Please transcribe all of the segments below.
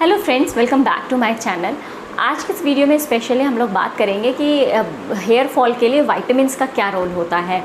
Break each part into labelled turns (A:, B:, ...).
A: Hello friends, welcome back to my channel. आज के इस वीडियो में स्पेशली हम लोग बात करेंगे कि हेयर फॉल के लिए विटामिन्स का क्या रोल होता है।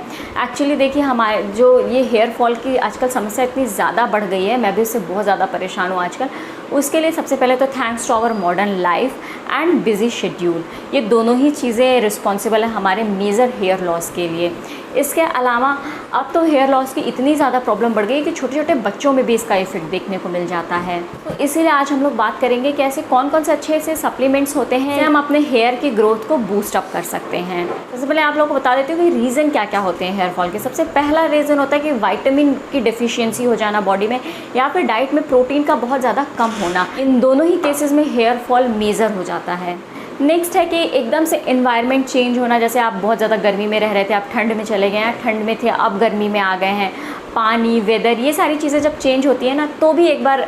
A: एक्चुअली देखिए, हमारे जो ये हेयर फॉल की आजकल समस्या इतनी ज़्यादा बढ़ गई है, मैं भी इससे बहुत ज़्यादा परेशान हूँ आजकल। उसके लिए सबसे पहले तो thanks to our modern life and busy schedule, ये दोनों ही चीज़ें रिस्पॉन्सिबल है हमारे मेजर हेयर लॉस के लिए। इसके अलावा अब तो हेयर लॉस की इतनी ज़्यादा प्रॉब्लम बढ़ गई है कि छोटे छोटे बच्चों में भी इसका इफेक्ट देखने को मिल जाता है। तो इसीलिए आज हम लोग बात करेंगे कि ऐसे कौन कौन से अच्छे से सप्लीमेंट्स होते हैं जिससे हम अपने हेयर की ग्रोथ को बूस्ट अप कर सकते हैं। सबसे पहले आप लोगों को बता देती हूँ कि रीज़न क्या क्या होते हैं हेयर फॉल के। सबसे पहला रीज़न होता है कि विटामिन की डेफिशिएंसी हो जाना बॉडी में, या फिर डाइट में प्रोटीन का बहुत ज़्यादा कम होना। इन दोनों ही केसेस में हेयर फॉल मेजर हो जाता है। नेक्स्ट है कि एकदम से एनवायरनमेंट चेंज होना, जैसे आप बहुत ज़्यादा गर्मी में रह रहे थे, आप ठंड में चले गए हैं, ठंड में थे अब गर्मी में आ गए हैं, पानी, वेदर, ये सारी चीज़ें जब चेंज होती है ना, तो भी एक बार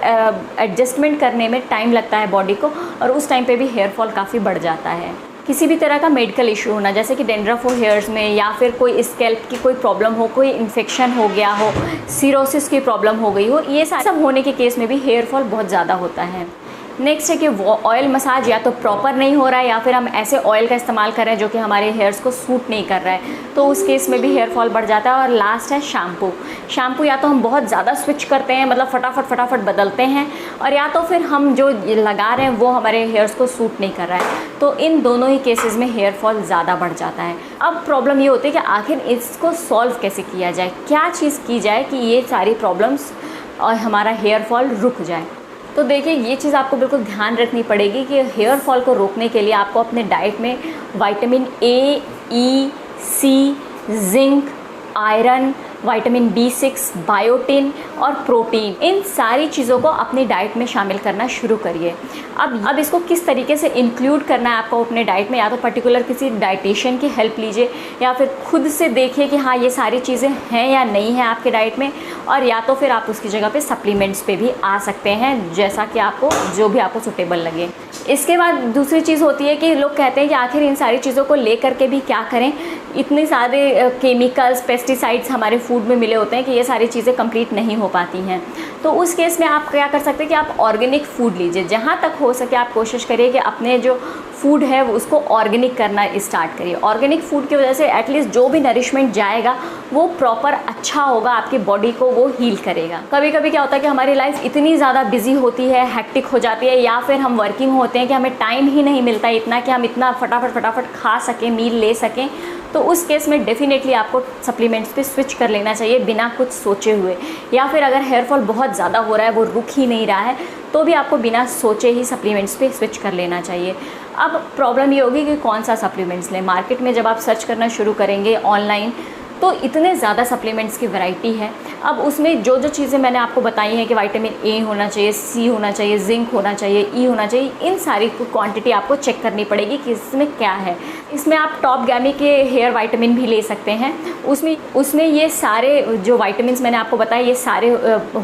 A: एडजस्टमेंट करने में टाइम लगता है बॉडी को, और उस टाइम पे भी हेयर फॉल काफ़ी बढ़ जाता है। किसी भी तरह का मेडिकल इशू होना, जैसे कि डेंड्रफ हो हेयर्स में, या फिर कोई स्कैल्प की कोई प्रॉब्लम हो, कोई इन्फेक्शन हो गया हो, सिरोसिस की प्रॉब्लम हो गई हो, ये सब होने के केस में भी हेयर फॉल बहुत ज़्यादा होता है। नेक्स्ट है कि वो ऑयल मसाज या तो प्रॉपर नहीं हो रहा है, या फिर हम ऐसे ऑयल का इस्तेमाल कर रहे हैं जो कि हमारे हेयर्स को सूट नहीं कर रहा है, तो उस केस में भी हेयर फॉल बढ़ जाता है। और लास्ट है शैम्पू या तो हम बहुत ज़्यादा स्विच करते हैं, मतलब फटाफट बदलते हैं, और या तो फिर हम जो लगा रहे हैं वो हमारे हेयर्स को सूट नहीं कर रहा है, तो इन दोनों ही केसेस में हेयर फॉल ज़्यादा बढ़ जाता है। अब प्रॉब्लम ये होती है कि आखिर इसको सॉल्व कैसे किया जाए, क्या चीज़ की जाए कि ये सारी प्रॉब्लम्स और हमारा हेयर फॉल रुक जाए। तो देखिए, ये चीज़ आपको बिल्कुल ध्यान रखनी पड़ेगी कि हेयर फॉल को रोकने के लिए आपको अपने डाइट में vitamin A, E, C, zinc, iron, vitamin B6, biotin और प्रोटीन, इन सारी चीज़ों को अपनी डाइट में शामिल करना शुरू करिए। अब इसको किस तरीके से इंक्लूड करना है आपको अपने डाइट में, या तो पर्टिकुलर किसी डाइटिशियन की हेल्प लीजिए, या फिर खुद से देखिए कि हाँ ये सारी चीज़ें हैं या नहीं हैं आपके डाइट में, और या तो फिर आप उसकी जगह पे सप्लीमेंट्स पे भी आ सकते हैं, जैसा कि आपको जो भी आपको सूटेबल लगे। इसके बाद दूसरी चीज़ होती है कि लोग कहते हैं कि आखिर इन सारी चीज़ों को ले करके भी क्या करें, इतने सारे केमिकल्स, पेस्टिसाइड्स हमारे फूड में मिले होते हैं कि ये सारी चीज़ें कंप्लीट नहीं हो पाती हैं। तो उस केस में आप क्या कर सकते हैं कि आप ऑर्गेनिक फूड लीजिए। जहाँ तक हो सके आप कोशिश करिए कि अपने जो फूड है वो उसको ऑर्गेनिक करना स्टार्ट करिए। ऑर्गेनिक फूड की वजह से एटलीस्ट जो भी नरिशमेंट जाएगा वो प्रॉपर अच्छा होगा, आपकी बॉडी को वो हील करेगा। कभी कभी क्या होता है कि हमारी लाइफ इतनी ज़्यादा बिजी होती है, हेक्टिक हो जाती है, या फिर हम वर्किंग होते हैं कि हमें टाइम ही नहीं मिलता इतना कि हम इतना फटाफट खा सकें, मील ले सकें। तो उस केस में डेफिनेटली आपको सप्लीमेंट्स पे स्विच कर लेना चाहिए बिना कुछ सोचे हुए। या फिर अगर हेयर फॉल बहुत ज़्यादा हो रहा है, वो रुक ही नहीं रहा है, तो भी आपको बिना सोचे ही सप्लीमेंट्स पे स्विच कर लेना चाहिए। अब प्रॉब्लम ये होगी कि कौन सा सप्लीमेंट्स लें। मार्केट में जब आप सर्च करना शुरू करेंगे ऑनलाइन, तो इतने ज़्यादा सप्लीमेंट्स की वैरायटी है। अब उसमें जो जो चीज़ें मैंने आपको बताई हैं कि विटामिन ए होना चाहिए, सी होना चाहिए, जिंक होना चाहिए, ई होना चाहिए, इन सारी क्वांटिटी आपको चेक करनी पड़ेगी कि इसमें क्या है। इसमें आप टॉप गैमी के हेयर विटामिन भी ले सकते हैं। उसमें ये सारे जो विटामिन्स मैंने आपको बताए ये सारे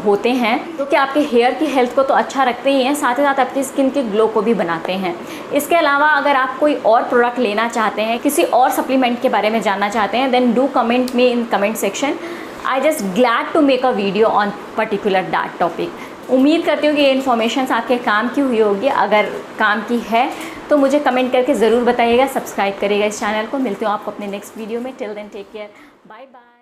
A: होते हैं, जो कि आपके हेयर की हेल्थ को तो अच्छा रखते ही हैं, साथ ही साथ आपकी स्किन के ग्लो को भी बनाते हैं। इसके अलावा अगर आप कोई और प्रोडक्ट लेना चाहते हैं, किसी और सप्लीमेंट के बारे में जानना चाहते हैं, then do comment me in comment section. I just glad to make a video on particular that topic. उम्मीद करती हूँ कि ये इन्फॉर्मेशन आपके काम की हुई होगी। अगर काम की है तो मुझे कमेंट करके ज़रूर बताइएगा, सब्सक्राइब करिएगा इस चैनल को। मिलती हूँ आपको अपने नेक्स्ट वीडियो में। Till then take care, bye bye.